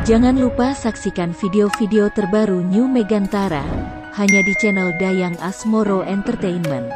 Jangan lupa saksikan video-video terbaru New Megantara, hanya di channel Dayang Asmoro Entertainment.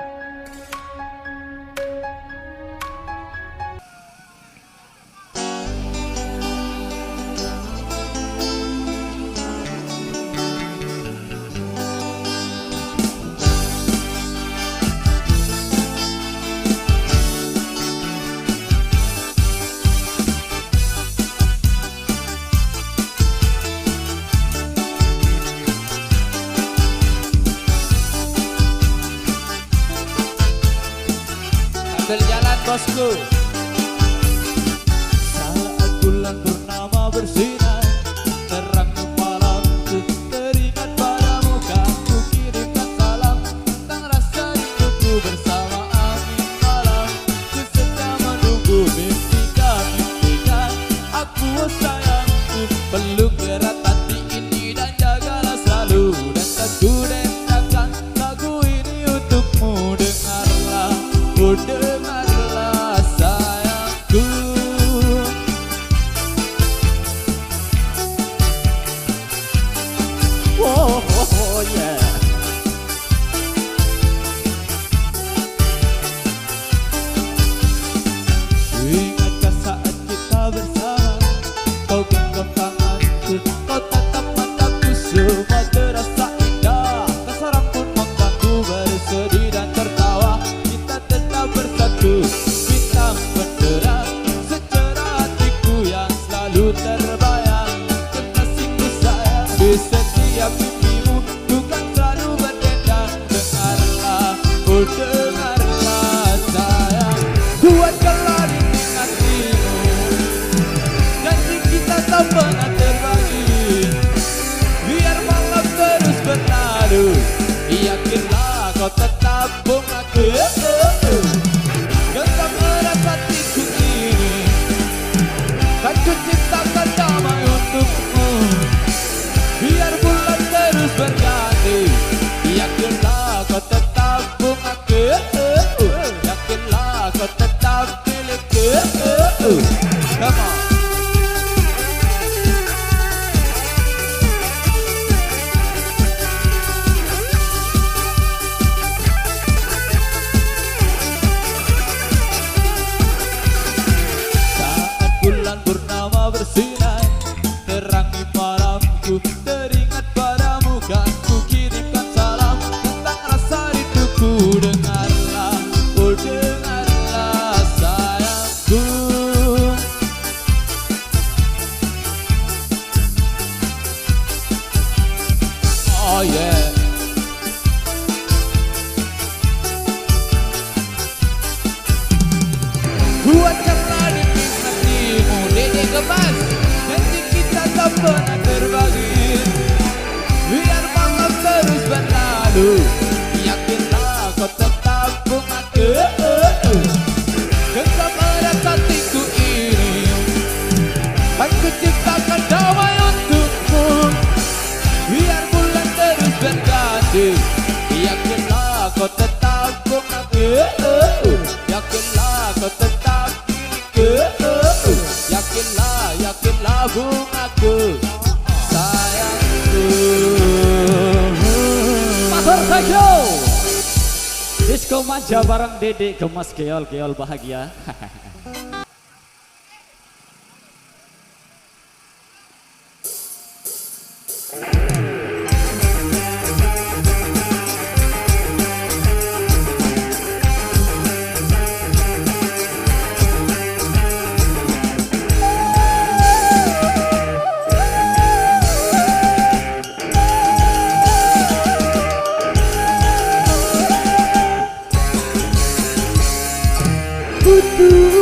Berjalan bosku. Saat bulan purnama bersinar, terang malamku, teringat padamu kan ku kirimkan salam tentang rasa rinduku bersama angin malam. Ku sedang menunggu mimpikan aku sayangku, peluk erat hati ini dan jagalah selalu. Dan tentu dendakan lagu ini untukmu, dengarlah, dengarlah sayangku. Oh, oh, oh yeah. Ingatkah saat kita bersama, kau genggam tanganku, kau tatap mataku, semua terasa indah. Kesaran pun mengganggu, bersedih dan tertawa, kita tetap bersatu, bintang benderang secerah hatiku yang selalu terbayang. Kekasihku sayang, di setiap mimpimu ku kan selalu berdendang. Dengarlah, oh dengarlah sayang, kuatkanlah dinding hatimu, janji kita tak pernah terbagi, biar malam terus berlalu. Yakinlah kau tetap bungaku, genggam erat hatiku ini, kan ku ciptakan damai untukmu, biar bulan terus berganti. Yakinlah kau tetap bungaku, yakinlah kau tetap milikku. Come on. Saat bulan purnama bersinar, terangi malamku, teringat padamu kan ku kirimkan salam tentang rasa rinduku. Dengarlah, oh dengarlah sayangku. Oh yeah. Kuatkanlah dinding hatimu, Dede Gemas, janji kita tak pernah terbagi, biar malam terus berlalu. Yakinlah kau tetap bungaku, genggam erat hatiku ini, kan ku ciptakan damai untukmu, biar bulan terus berganti. Yakinlah kau tetap bungaku, yakinlah kau tetap milikku. Yakinlah, yakinlah bungaku, sayangku. Pasar Sajo Disco manja bareng Dede Gemas, geol-geol bahagia. Kutu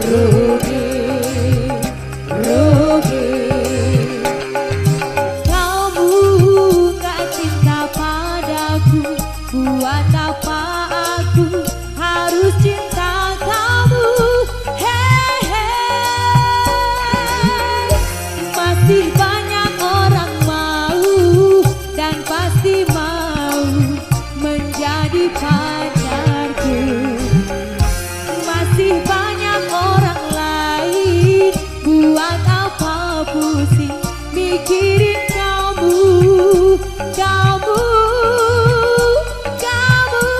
rugi, rugi. Kamu gak cinta padaku, buat apa aku harus cinta kamu? Hehe, masih banyak orang mau dan pasti mau menjadi pacarku. Masih banyak orang lain, buat apa pusing mikirin kamu, kamu, kamu.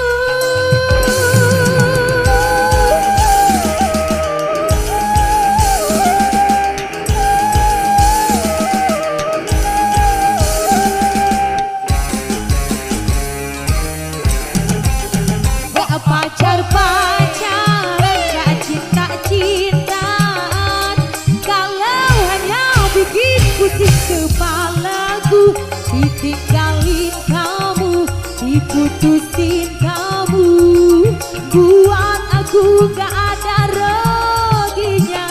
Pacar-pacaran, gak cinta-cintaan. Kalau hanya bikin pusing kepalaku, ditinggalin kamu, diputusin kamu, buat aku gak ada ruginya.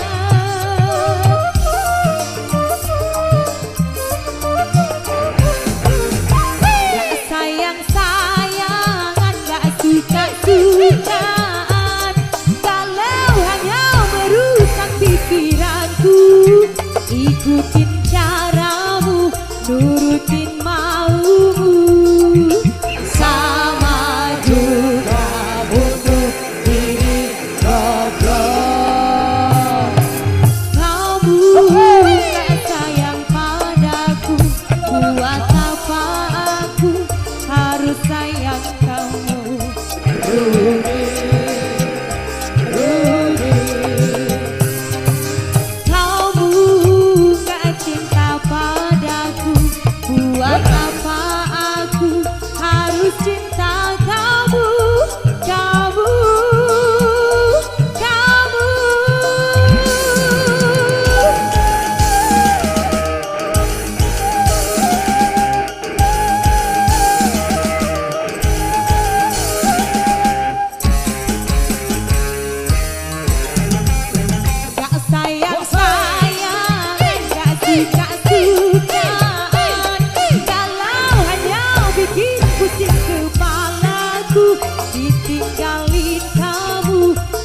Gak sayang-sayangan, gak suka-sukaan. Kalau hanya merusak pikiranku, ikutin caramu, nurutin maumu. Sama juga bunuh diri goblok. Kamu gak sayang padaku, buat apa aku harus sayang kamu? Rugi, rugi. Kamu gak cinta padaku, buat apa aku harus cinta kamu, kamu, kamu. Gak sayang-sayang, gak suka-sukaan. Kalau hanya bikin pusing kepalaku, ditinggalin kamu,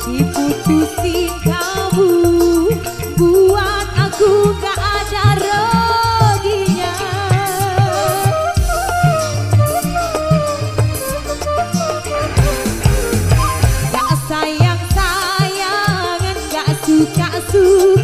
diputusin kamu, buat aku gak ada ruginya. Gak sayang-sayangan, gak suka-sukaan.